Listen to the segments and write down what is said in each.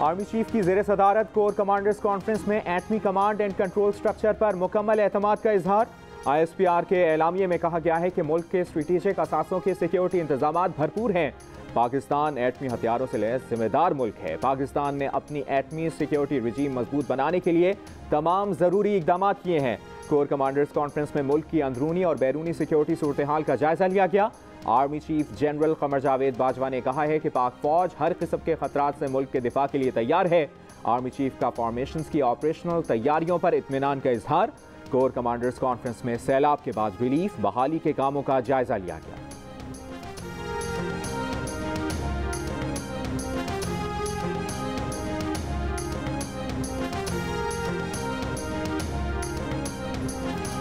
Army chief की ज़ेर सदारत कोर कमांडर्स कॉन्फ्रेंस में एटमी कमांड एंड कंट्रोल स्ट्रक्चर पर मुकम्मल एतमाद का इजहार। ISPR के एलामिये में कहा गया है कि मुल्क के स्ट्रेटेजिक असासों के सिक्योरिटी इंतजाम भरपूर हैं। पाकिस्तान एटमी हथियारों से लैस जिम्मेदार मुल्क है। पाकिस्तान ने अपनी एटमी सिक्योरिटी रिजीम मजबूत बनाने के लिए तमाम ज़रूरी इकदाम किए हैं। कोर कमांडर्स कॉन्फ्रेंस में मुल्क की अंदरूनी और बैरूनी सिक्योरिटी सूरत हाल का जायजा लिया गया। Army chief general Qamar Javed Bajwa ने कहा है कि पाक फौज हर किस्म के खतरात से मुल्क के दिफा के लिए तैयार है। आर्मी चीफ का फॉर्मेशंस की ऑपरेशनल तैयारियों पर इत्मीनान का इजहार। कोर कमांडर्स कॉन्फ्रेंस में सैलाब के बाद रिलीफ बहाली के कामों का जायजा लिया गया।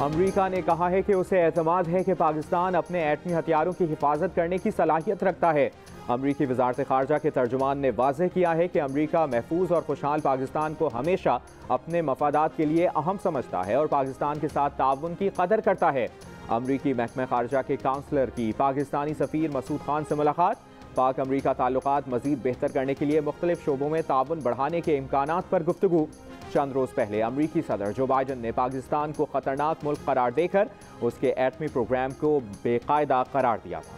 अमरीका ने कहा है कि उसे एतमाद है कि पाकिस्तान अपने एटमी हथियारों की हिफाजत करने की सलाहियत रखता है। अमरीकी वजारत खारजा के तर्जुमान ने वाज़ेह किया है कि अमरीका महफूज और खुशहाल पाकिस्तान को हमेशा अपने मफादात के लिए अहम समझता है और पाकिस्तान के साथ ताउन की कदर करता है। अमरीकी महकमा खारजा के काउंसलर की पाकिस्तानी सफ़ीर मसूद खान से मुलाकात। पाक अमरीका ताल्लुकात मज़ीद बेहतर करने के लिए मुख्तलिफ शोबों में ताउन बढ़ाने के इम्कानात पर गुफ्तगू। चंद रोज़ पहले अमरीकी सदर जो बाइडन ने पाकिस्तान को खतरनाक मुल्क करार देकर उसके एटमी प्रोग्राम को बेकायदा करार दिया था।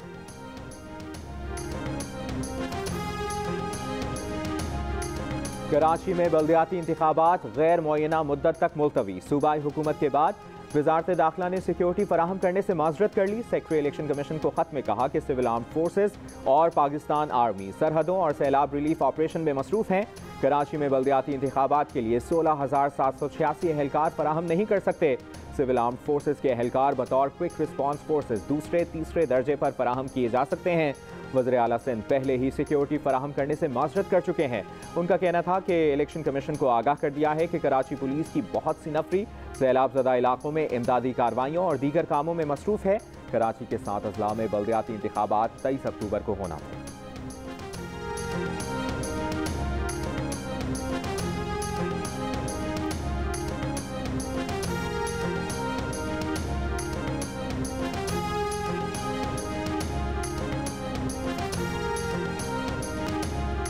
कराची में बल्दियाती इंतखाबात गैर मुअय्यना मुद्दत तक मुलतवी। सूबाई हुकूमत के बाद वजारत दाखिला ने सिक्योरिटी फराहम करने से माजरत कर ली। सेक्रेटरी इलेक्शन कमीशन को खत में कहा कि सिविल आर्म्ड फोर्सेज और पाकिस्तान आर्मी सरहदों और सैलाब रिलीफ ऑपरेशन में मसरूफ हैं। कराची में बल्दियाती इंतखाबात के लिए 16,786 एहलकार फराहम नहीं कर सकते। सिविल आर्म्ड फोर्सेज के एहलकार बतौर क्विक रिस्पॉन्स फोर्सेज दूसरे तीसरे दर्जे पर फराहम किए जा सकते हैं। वज़ीर आला सिंध पहले ही सिक्योरिटी फराहम करने से माजरत कर चुके हैं। उनका कहना था कि इलेक्शन कमीशन को आगाह कर दिया है कि कराची पुलिस की बहुत सी नफरी सैलाब ज़दा इलाकों में इमदादी कार्रवाइयों और दीगर कामों में मसरूफ है। कराची के 7 अजला में बल्दियाती इंतखाबात 23 अक्टूबर को होना था।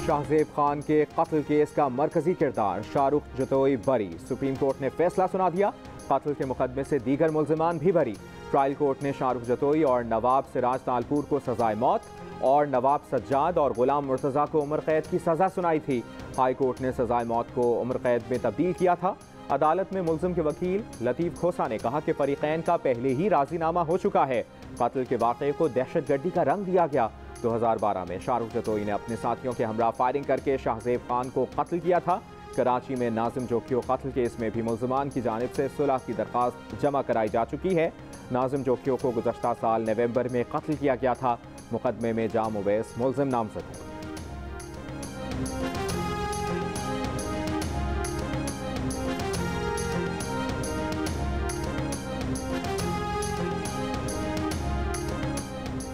शाहजेब खान के कत्ल केस का मरकजी किरदार शाहरुख जतोई बरी। सुप्रीम कोर्ट ने फैसला सुना दिया। कत्ल के मुकदमे से दीगर मुल्जिमान भी बरी। ट्रायल कोर्ट ने शाहरुख जतोई और नवाब सिराज तालपुर को सजाए मौत और नवाब सज्जाद और गुलाम मुर्तज़ा को उम्र कैद की सजा सुनाई थी। हाई कोर्ट ने सजाए मौत को उम्र कैद में तब्दील किया था। अदालत में मुल्जिम के वकील लतीफ़ खोसा ने कहा कि फरीक़ैन का पहले ही राजीनामा हो चुका है। कत्ल के वाक़े को दहशतगर्दी का रंग दिया गया। 2012 में शाहरुख जतोई ने अपने साथियों के हमरा फायरिंग करके शाहजेब खान को कत्ल किया था। कराची में नाजिम जोखियो कत्ल केस में भी मुल्जिमान की जानिब से सुलह की दरख्वास्त जमा कराई जा चुकी है। नाजिम जोखियो को गुज़श्ता साल नवंबर में कत्ल किया गया था। मुकदमे में जाम उवैस मुल्जिम नामजद है।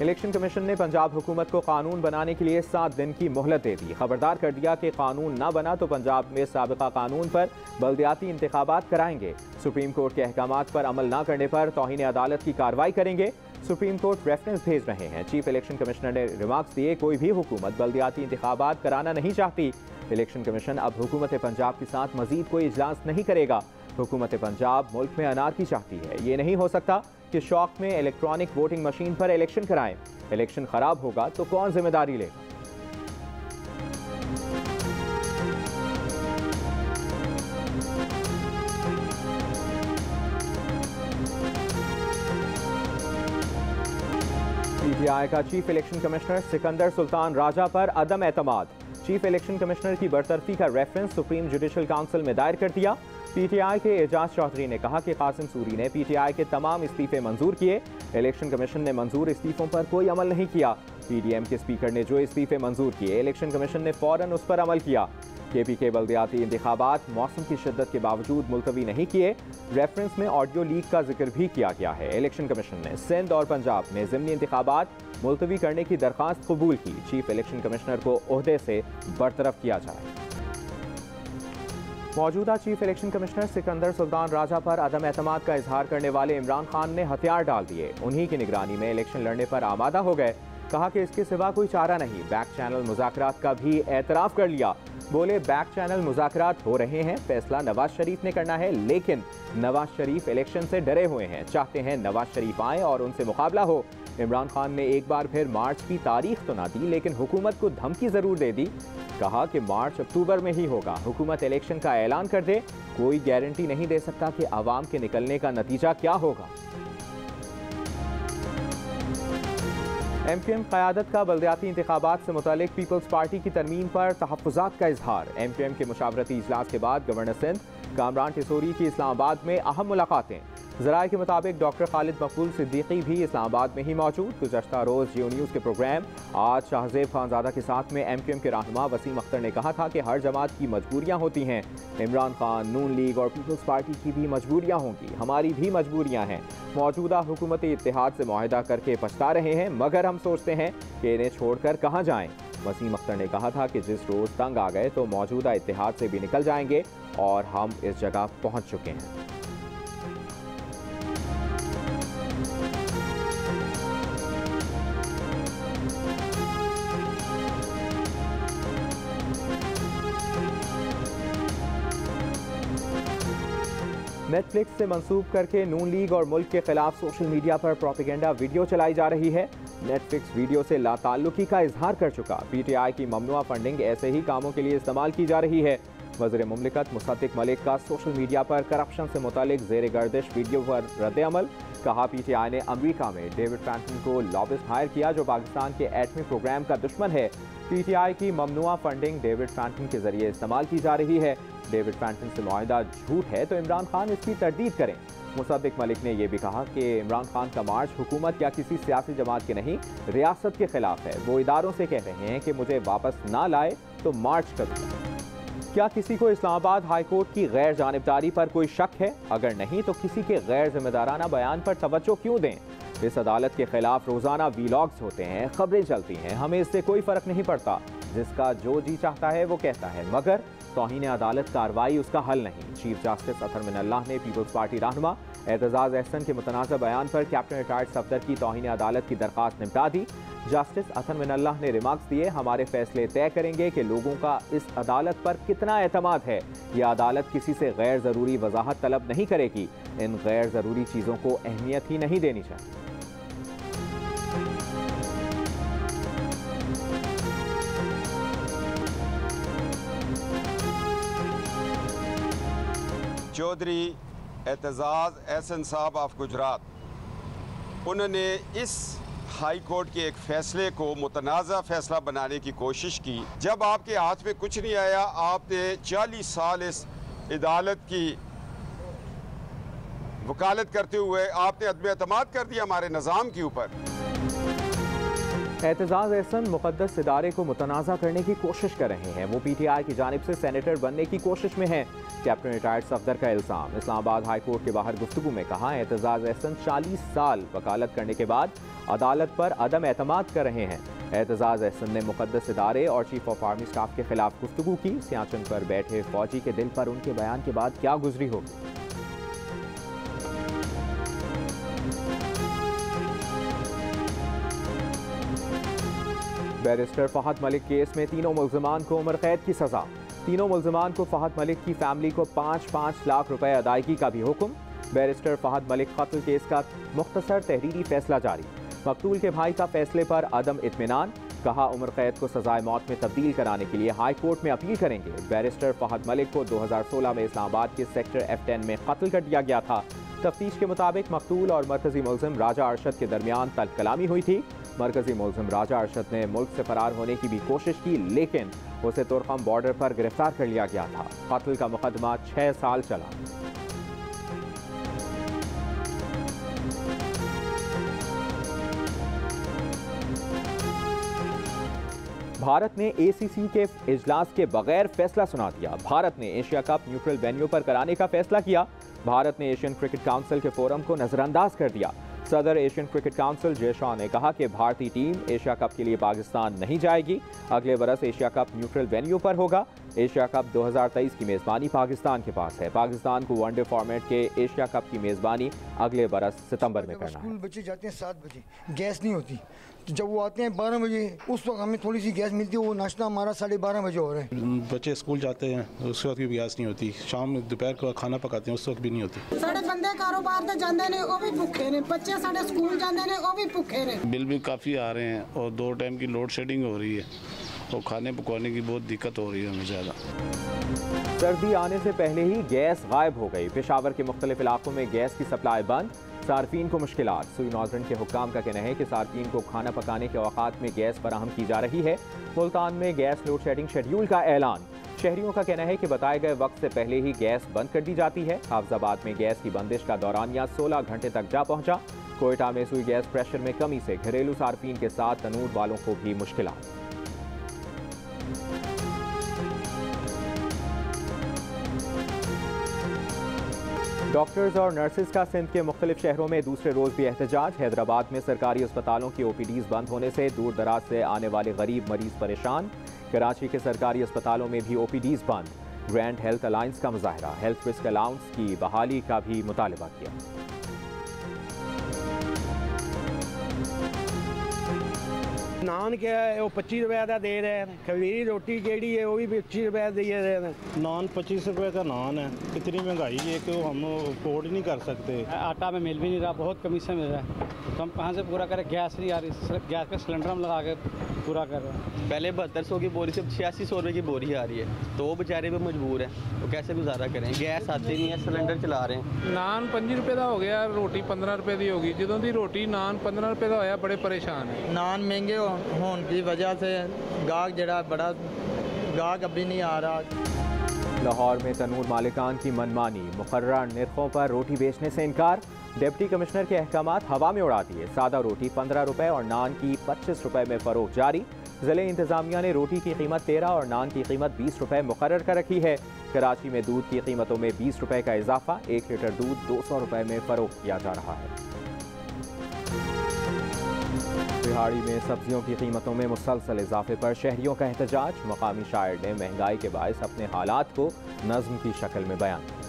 इलेक्शन कमीशन ने पंजाब हुकूमत को कानून बनाने के लिए 7 दिन की मोहलत दे दी। खबरदार कर दिया कि कानून ना बना तो पंजाब में साबिका कानून पर बल्दियाती इंतखाबात कराएंगे। सुप्रीम कोर्ट के अहकामात पर अमल ना करने पर तौहीन अदालत की कार्रवाई करेंगे। सुप्रीम कोर्ट रेफरेंस भेज रहे हैं। चीफ इलेक्शन कमिश्नर ने रिमार्क्स दिए, कोई भी हुकूमत बल्दियाती इंतखाबात कराना नहीं चाहती। इलेक्शन कमीशन अब हुकूमत पंजाब के साथ मजीद कोई इजलास नहीं करेगा। हुकूमत पंजाब मुल्क में अनारकी चाहती है। ये नहीं हो सकता कि शौक में इलेक्ट्रॉनिक वोटिंग मशीन पर इलेक्शन कराएं। इलेक्शन खराब होगा तो कौन जिम्मेदारी लेगा? पीटीआई का chief election commissioner Sikandar Sultan Raja पर अदम एतमाद। चीफ इलेक्शन कमिश्नर की बरतरफी का रेफरेंस सुप्रीम जुडिशल काउंसिल में दायर कर दिया। पीटीआई के एजाज चौधरी ने कहा कि कासिम सूरी ने पीटीआई के तमाम इस्तीफे मंजूर किए। इलेक्शन कमीशन ने मंजूर इस्तीफों पर कोई अमल नहीं किया। पीडीएम के स्पीकर ने जो इस्तीफे मंजूर किए इलेक्शन कमीशन ने फौरन उस पर अमल किया। केपी के बल्दियाती इंतखाबात मौसम की शिद्दत के बावजूद मुलतवी नहीं किए। रेफरेंस में ऑडियो लीक का जिक्र भी किया गया है। इलेक्शन कमीशन ने सिंध और पंजाब में ज़िमनी इंतखाबात मुलतवी करने की दरख्वास्त कबूल की। चीफ इलेक्शन कमिश्नर को ओहदे से बरतरफ किया जाए। मौजूदा chief election commissioner Sikandar Sultan Raja पर अदम एतमाद का इजहार करने वाले इमरान खान ने हथियार डाल दिए। उन्हीं की निगरानी में इलेक्शन लड़ने पर आमादा हो गए। कहा कि इसके सिवा कोई चारा नहीं। बैक चैनल मुज़ाकरात का भी एतराफ़ कर लिया। बोले बैक चैनल मुज़ाकरात हो रहे हैं, फैसला नवाज शरीफ ने करना है, लेकिन नवाज शरीफ इलेक्शन से डरे हुए हैं, चाहते हैं नवाज शरीफ आए और उनसे मुकाबला हो। इमरान खान ने एक बार फिर मार्च की तारीख तो ना दी, लेकिन हुकूमत को धमकी ज़रूर दे दी। कहा कि मार्च अक्टूबर में ही होगा, हुकूमत इलेक्शन का ऐलान कर दे, कोई गारंटी नहीं दे सकता कि आवाम के निकलने का नतीजा क्या होगा। MQM क़यादत का बल्दियाती इंतखाबात से मुतालिक पीपल्स पार्टी की तरमीम पर तहफ़्फ़ुज़ात का इजहार। MQM के मुशावरती इजलास के बाद गवर्नर सिंध कामरान टिसोरी की इस्लामाबाद में अहम मुलाकातें। ज़राए के मुताबिक डॉक्टर खालिद मकबूल सिद्दीकी भी इस्लामाबाद में ही मौजूद। गुज़श्ता रोज़ जियो न्यूज़ के प्रोग्राम आज शाहज़ेब खानज़ादा के साथ में MQM के रहनुमा वसीम अख्तर ने कहा था कि हर जमात की मजबूरियाँ होती हैं। इमरान खान, नून लीग और पीपल्स पार्टी की भी मजबूरियाँ होंगी, हमारी भी मजबूरियाँ हैं। मौजूदा हुकूमत इत्तेहाद से मुआहदा करके पछता रहे हैं, मगर हम सोचते हैं कि इन्हें छोड़कर कहाँ जाएँ। वसीम अख्तर ने कहा था कि जिस रोज़ तंग आ गए तो मौजूदा इत्तेहाद से भी निकल जाएंगे और हम इस जगह पहुँच चुके हैं। नेटफ्लिक्स से मंसूब करके नून लीग और मुल्क के खिलाफ सोशल मीडिया पर प्रोपेगेंडा वीडियो चलाई जा रही है। नेटफ्लिक्स वीडियो से लाताल्लुकी का इजहार कर चुका। PTI की ममनुआ फंडिंग ऐसे ही कामों के लिए इस्तेमाल की जा रही है। वज़ीर मुमलिकत मुसद्दिक मलिक का सोशल मीडिया पर करप्शन से मुतालिक ज़ेर गर्दिश वीडियो पर रद्द-ए-अमल। कहा PTI ने अमरीका में डेविड फैंटन को लॉबिस्ट हायर किया जो पाकिस्तान के एटमी प्रोग्राम का दुश्मन है। PTI की ममनुआ फंडिंग डेविड फैंटन के जरिए इस्तेमाल की जा रही है। डेविड फैंटन से मुआहिदा झूठ है तो इमरान खान इसकी तरदीद करें। मुसद्दिक मलिक ने यह भी कहा कि इमरान खान का मार्च हुकूमत या किसी सियासी जमात के नहीं, रियासत के खिलाफ है। वो इदारों से कह रहे हैं कि मुझे वापस ना लाए तो मार्च करूँगा। क्या किसी को इस्लामाबाद हाई कोर्ट की गैर जानिबदारी पर कोई शक है? अगर नहीं तो किसी के गैर जिम्मेदाराना बयान पर तवज्जो क्यों दें? इस अदालत के खिलाफ रोजाना वीलॉग्स होते हैं, खबरें चलती हैं, हमें इससे कोई फर्क नहीं पड़ता। जिसका जो जी चाहता है वो कहता है, मगर तौहीन अदालत कार्रवाई उसका हल नहीं। चीफ जस्टिस अतर मिनल्लाह ने पीपल्स पार्टी रहनुमा एतजाज़ अहसन के मुतनाज़ा बयान पर कैप्टन रिटायर्ड सफदर की तौहीन अदालत की दरख्वास्त निपटा दी। जस्टिस अतर मिनल्लाह ने रिमार्क्स दिए, हमारे फैसले तय करेंगे कि लोगों का इस अदालत पर कितना एतमाद है। यह अदालत किसी से गैर ज़रूरी वजाहत तलब नहीं करेगी। इन गैर ज़रूरी चीज़ों को अहमियत ही नहीं देनी चाहिए। चौधरी एतजाज़ अहसन साहब ऑफ गुजरात, उन्होंने इस हाई कोर्ट के एक फ़ैसले को मुतनाज़ा फ़ैसला बनाने की कोशिश की। जब आपके हाथ में कुछ नहीं आया, आपने 40 साल इस अदालत की वकालत करते हुए आपने अदम एतमाद कर दिया हमारे निज़ाम के ऊपर। एतजाज़ अहसन मुक़द्दस इदारे को मुतनाज़ा करने की कोशिश कर रहे हैं। वो PTI की जानिब से सेनेटर बनने की कोशिश में हैं। कैप्टन रिटायर्ड सफदर का इल्ज़ाम। इस्लामाबाद हाई कोर्ट के बाहर गुफ्तगू में कहा, एतजाज़ अहसन 40 साल वकालत करने के बाद अदालत पर अदम एतमाद कर रहे हैं। एतजाज़ अहसन ने मुक़द्दस इदारे और चीफ ऑफ आर्मी स्टाफ के खिलाफ गुफ्तगू की। सियाचिन पर बैठे फौजी के दिल पर उनके बयान के बाद क्या गुजरी होगी। बैरिस्टर फहद मलिक केस में तीनों मुल्ज़िमान को उम्र कैद की सज़ा। तीनों मुल्ज़िमान को फहद मलिक की फैमिली को 5-5 लाख रुपए अदायगी का भी हुक्म। बैरिस्टर फहद मलिक कत्ल केस का मुख्तसर तहरीरी फैसला जारी। मकतूल के भाई का फैसले पर अदम इत्मीनान। कहा, उम्र कैद को सजाए मौत में तब्दील कराने के लिए हाई कोर्ट में अपील करेंगे। बैरिस्टर फहद मलिक को 2016 में इस्लामाबाद के सेक्टर F10 में कत्ल कर दिया गया था। तफ्तीश के मुताबिक मकतूल और मरकजी मुल्ज़िम राजा अरशद के दरमियान तल्ख कलामी हुई थी। मरकजी मुल्ज़िम राजा अरशद ने मुल्क से फरार होने की भी कोशिश की, लेकिन उसे तुरखम बॉर्डर पर गिरफ्तार कर लिया गया था। कत्ल का मुकदमा 6 साल चला। भारत ने ACC के इजलास के बगैर फैसला सुना दिया। भारत ने एशिया कप न्यूट्रल वेन्यू पर कराने का फैसला किया। भारत ने एशियन क्रिकेट काउंसिल के फोरम को नजरअंदाज कर दिया। सदर Asian cricket council Jay Shah ने कहा कि भारतीय टीम एशिया कप के लिए पाकिस्तान नहीं जाएगी। अगले बरस एशिया कप न्यूट्रल वेन्यू पर होगा। एशिया कप 2023 की मेज़बानी पाकिस्तान के पास है। पाकिस्तान को वनडे फॉर्मेट के एशिया कप की मेज़बानी अगले बरस सितंबर में करना है। स्कूल बच्चे जाते हैं 7 बजे, गैस नहीं होती, तो जब वो आते हैं 12 बजे, उस वक्त हमें थोड़ी सी गैस मिलती है। वो नाश्ता हमारा 12:30 बजे हो रहा है। बच्चे स्कूल जाते हैं उस वक्त भी गैस नहीं होती, शाम दोपहर को खाना पकाते हैं उस वक्त भी नहीं होती। साढ़े बंदे कारोबार ते जाते ने वो भी भुखे ने, बच्चे साढ़े स्कूल जाते ने वो भी भुखे ने। बिल भी काफ़ी आ रहे हैं और 2 टाइम की लोड शेडिंग हो रही है और खाने पकाने की बहुत दिक्कत हो रही है हमें ज़्यादा। सर्दी आने से पहले ही गैस गायब हो गई। पेशावर के मुख्तलिफ इलाकों में गैस की सप्लाई बंद, सार्फिन को मुश्किलात। सुई नॉर्दर्न के हुक्काम का कहना है कि सार्फिन को खाना पकाने के औकात में गैस फराहम की जा रही है। मुल्तान में गैस लोड शेडिंग शेड्यूल का ऐलान। शहरियों का कहना है कि बताए गए वक्त से पहले ही गैस बंद कर दी जाती है। हाफिजाबाद में गैस की बंदिश का दौरानिया 16 घंटे तक जा पहुंचा। कोयटा में सुई गैस प्रेशर में कमी से घरेलू सार्फिन के साथ तनूर वालों को भी मुश्किलात। डॉक्टर्स और नर्सेज का सिंध के मुख्तलिफ शहरों में दूसरे रोज भी एहतजाज। हैदराबाद में सरकारी अस्पतालों की OPDs बंद होने से दूर दराज से आने वाले गरीब मरीज परेशान। कराची के सरकारी अस्पतालों में भी OPDs बंद। ग्रैंड हेल्थ अलायंस का मुजाहरा, हेल्थ रिस्क अलाउंस की बहाली का भी मुतालबा किया। नान क्या है वो 25 रुपए का दे रहे हैं, खमीरी रोटी जेड़ी है वो भी 25 रुपए दे रहे हैं। नान 25 रुपए का नान है, इतनी महंगाई है कि हम अफोर्ड नहीं कर सकते। आटा में मिल भी नहीं रहा, बहुत कमी से मिल रहा है, तो हम कहाँ से पूरा करें। गैस नहीं आ रही, गैस का सिलेंडर हम लगा के पूरा कर रहे हैं। पहले 7200 की बोरी से 8600 रुपये की बोरी आ रही है, तो वो बेचारे भी मजबूर है, तो कैसे गुजारा करें। गैस आती नहीं है, सिलेंडर चला रहे हैं। नान 5 रुपए का हो गया, रोटी 15 रुपए की होगी। ਜਦੋਂ ਦੀ रोटी नान 15 रुपए का होया, बड़े परेशान है। नान महंगे होने की वजह से गाहक जड़ा बड़ा गाहक अभी नहीं आ रहा। लाहौर में तनूर मालिकान की मनमानी, मुकर्रर निर्खों पर रोटी बेचने से इनकार। डिप्टी कमिश्नर के अहकामात हवा में उड़ा दिए। सादा रोटी 15 रुपए और नान की 25 रुपए में फरोख्त जारी। ज़िले इंतजामिया ने रोटी की कीमत 13 और नान की कीमत 20 रुपए मुकर्रर कर रखी है। कराची में दूध की कीमतों में 20 रुपए का इजाफा, 1 लीटर दूध 200 रुपए में फरोख्त किया जा रहा है। बिहाड़ी में सब्जियों की कीमतों में मुसलसल इजाफे पर शहरियों का एहतजाज। मकामी शायर ने महंगाई के बायस अपने हालात को नज़्म की शक्ल में बयान किया।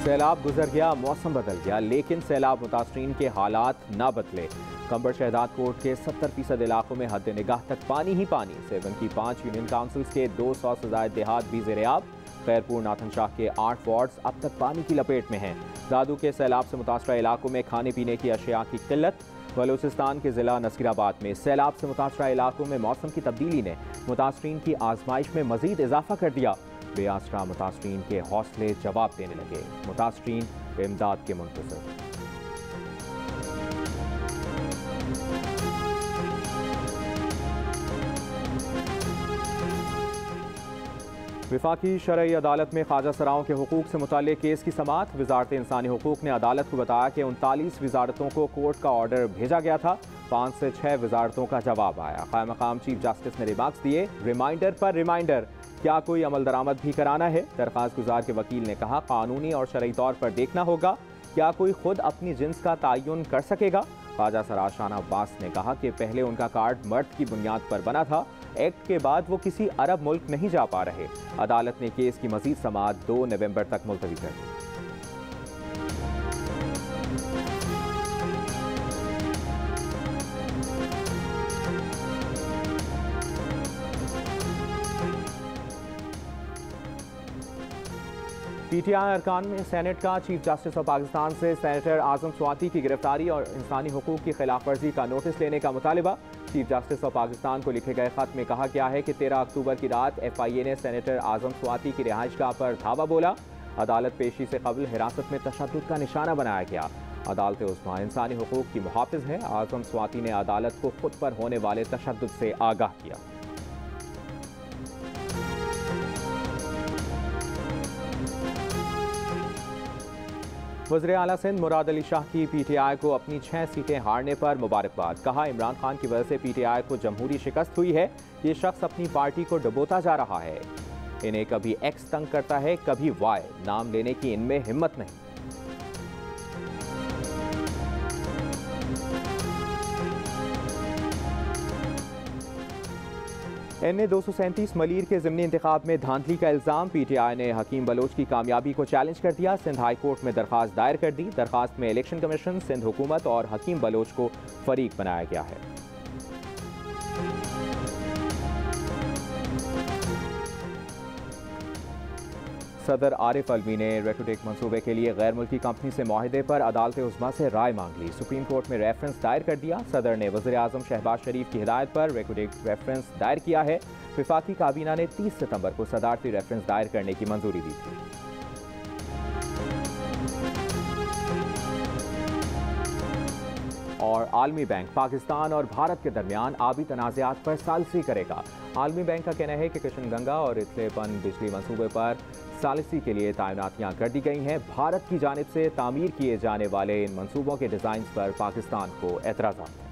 सैलाब गुजर गया, मौसम बदल गया, लेकिन सैलाब मुतासरीन के हालात ना बदले। कंबर शहदाद कोट के 70% इलाकों में हद निगाह तक पानी ही पानी। सेवन की 5 यूनियन काउंसिल्स के 200 से ज़ायद देहात भी ज़ेर-ए-आब। खैरपुर नाथन शाह के 8 वार्ड्स अब तक पानी की लपेट में हैं। दादू के सैलाब से मुतासरा इलाकों में खाने पीने की अशिया की किल्लत। बलूचिस्तान के ज़िला नसीराबाद में सैलाब से मुतासरा इलाकों में मौसम की तब्दीली ने मुतासरीन की आजमाइश में मजीद इजाफा कर दिया। बेआसरा मुतासरीन के हौसले जवाब देने लगे। मुतासरीन इमदाद के मुंतज़िर। वफाकी शरई अदालत में ख्वाजा सराओं के हुकूक से मुताल्लिक़ केस की समाअत। वजारत इंसानी हुकूक ने अदालत को बताया कि 39 वजारतों को कोर्ट का ऑर्डर भेजा गया था। 5 से 6 वजारतों का जवाब आया। क़ायम मक़ाम चीफ जस्टिस ने रिमार्क्स दिए, रिमाइंडर पर रिमाइंडर, क्या कोई अमल दरामद भी कराना है। दरख्वास्त गुजार के वकील ने कहा, कानूनी और शरई तौर पर देखना होगा, क्या कोई खुद अपनी जिन्स का तयन कर सकेगा। ख्वाजा सरार शाह अब्बास ने कहा कि पहले उनका कार्ड मर्द की बुनियाद पर बना था, एक्ट के बाद वो किसी अरब मुल्क नहीं जा पा रहे। अदालत ने केस की मजीद समाअत 2 नवंबर तक मुलतवी कर दी। PTI अरकान में सेनेट का चीफ जस्टिस ऑफ पाकिस्तान से सेनेटर आजम स्वाति की गिरफ्तारी और इंसानी हुकूक की खिलाफ वर्जी का नोटिस लेने का मुतालिबा। चीफ जस्टिस ऑफ पाकिस्तान को लिखे गए खत में कहा गया है कि 13 अक्टूबर की रात FIA ने सेनेटर आजम स्वाति की रिहाइशगाह पर धावा बोला। अदालत पेशी से कबल हिरासत में तशद्दुद का निशाना बनाया गया। अदालत उस्मा इंसानी हुकूक की मुहाफिज है। आजम स्वाति ने अदालत को खुद पर होने वाले तशद्दुद से आगाह किया। वज़ीर आला सिंध मुराद अली शाह की PTI को अपनी 6 सीटें हारने पर मुबारकबाद। कहा, इमरान खान की वजह से PTI को जमहूरी शिकस्त हुई है। ये शख्स अपनी पार्टी को डुबोता जा रहा है। इन्हें कभी X तंग करता है, कभी Y। नाम लेने की इनमें हिम्मत नहीं। NA 237 मलीर के ज़िमनी इंतखाब में धांधली का इल्ज़ाम। PTI ने हकीम बलोच की कामयाबी को चैलेंज कर दिया। सिंध हाई कोर्ट में दरख्वास्त दायर कर दी। दरख्वास्त में इलेक्शन कमीशन, सिंध हुकूमत और हकीम बलोच को फरीक बनाया गया है। सदर आरिफ अलवी ने रेकोटेक मंसूबे के लिए गैर मुल्की कंपनी से मुआहदे पर अदालत उज़्मा से राय मांग ली। सुप्रीम कोर्ट में रेफरेंस दायर कर दिया। सदर ने वज़ीर आज़म शहबाज शरीफ की हिदायत पर रेकोटेक रेफरेंस दायर किया है। वफाकी काबीना ने 30 सितंबर को सदारती रेफरेंस दायर करने की मंजूरी दी थी। और आलमी बैंक पाकिस्तान और भारत के दरमियान आबी तनाज़ात पर सालिसी करेगा। आलमी बैंक का कहना है कि किशन गंगा और इतलेपन बिजली मंसूबे पर सालिसी के लिए तैनातियां कर दी गई हैं। भारत की जानिब से तामीर किए जाने वाले इन मंसूबों के डिज़ाइन पर पाकिस्तान को एतराज़ात।